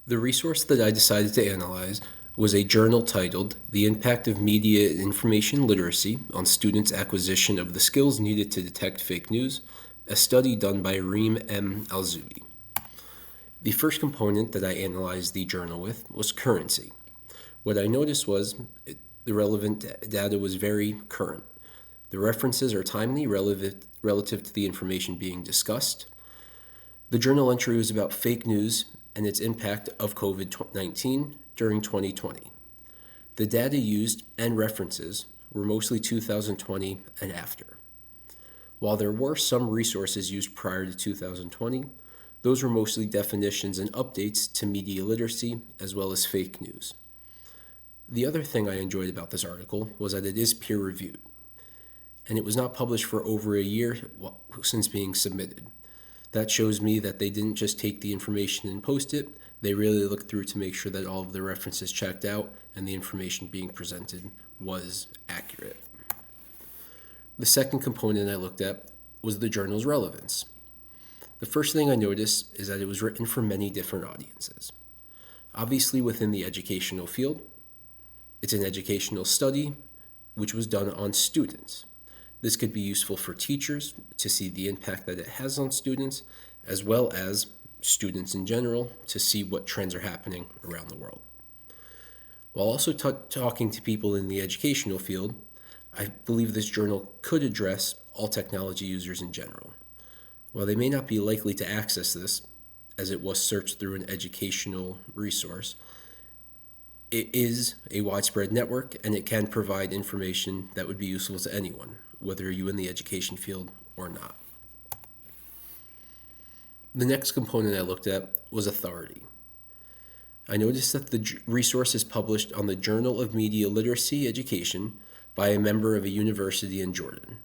The resource that I decided to analyze was a journal titled The Impact of Media and Information Literacy on Students' Acquisition of the Skills Needed to Detect Fake News, a study done by Reem M. Alzoubi. The first component that I analyzed the journal with was currency. What I noticed was the relevant data was very current. The references are timely relative to the information being discussed. The journal entry was about fake news and its impact of COVID-19 during 2020. The data used and references were mostly 2020 and after. While there were some resources used prior to 2020, those were mostly definitions and updates to media literacy as well as fake news. The other thing I enjoyed about this article was that it is peer-reviewed, and it was not published for over a year since being submitted. That shows me that they didn't just take the information and post it, they really looked through to make sure that all of the references checked out and the information being presented was accurate. The second component I looked at was the journal's relevance. The first thing I noticed is that it was written for many different audiences. Obviously within the educational field, it's an educational study which was done on students. This could be useful for teachers to see the impact that it has on students, as well as students in general to see what trends are happening around the world. While also talking to people in the educational field, I believe this journal could address all technology users in general. While they may not be likely to access this, as it was searched through an educational resource, it is a widespread network and it can provide information that would be useful to anyone, whether you're in the education field or not. The next component I looked at was authority. I noticed that the resource is published on the Journal of Media Literacy Education by a member of a university in Jordan.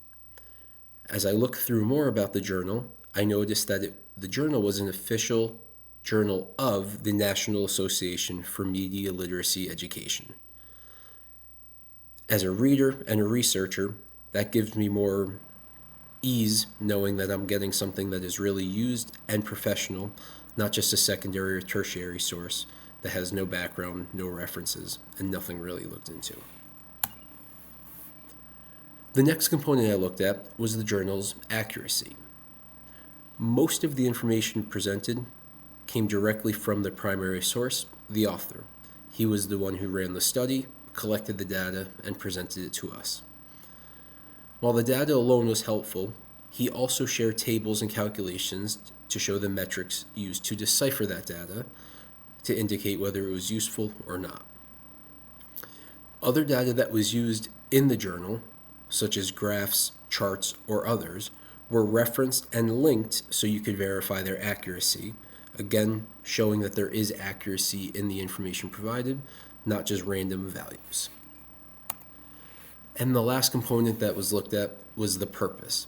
As I looked through more about the journal, I noticed that the journal was an official journal of the National Association for Media Literacy Education. As a reader and a researcher, that gives me more ease knowing that I'm getting something that is really used and professional, not just a secondary or tertiary source that has no background, no references, and nothing really looked into. The next component I looked at was the journal's accuracy. Most of the information presented came directly from the primary source, the author. He was the one who ran the study, collected the data, and presented it to us. While the data alone was helpful, he also shared tables and calculations to show the metrics used to decipher that data to indicate whether it was useful or not. Other data that was used in the journal, such as graphs, charts, or others, were referenced and linked so you could verify their accuracy, again showing that there is accuracy in the information provided, not just random values. And the last component that was looked at was the purpose.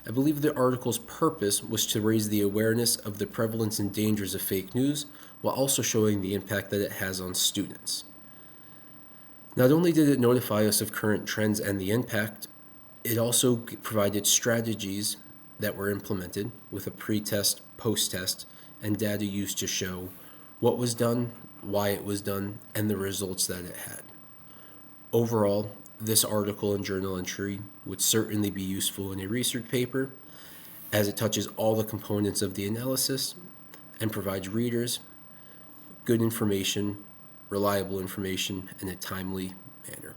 I believe the article's purpose was to raise the awareness of the prevalence and dangers of fake news while also showing the impact that it has on students. Not only did it notify us of current trends and the impact, it also provided strategies that were implemented with a pre-test, post-test, and data used to show what was done, why it was done, and the results that it had. Overall, this article and journal entry would certainly be useful in a research paper as it touches all the components of the analysis and provides readers good information, reliable information in a timely manner.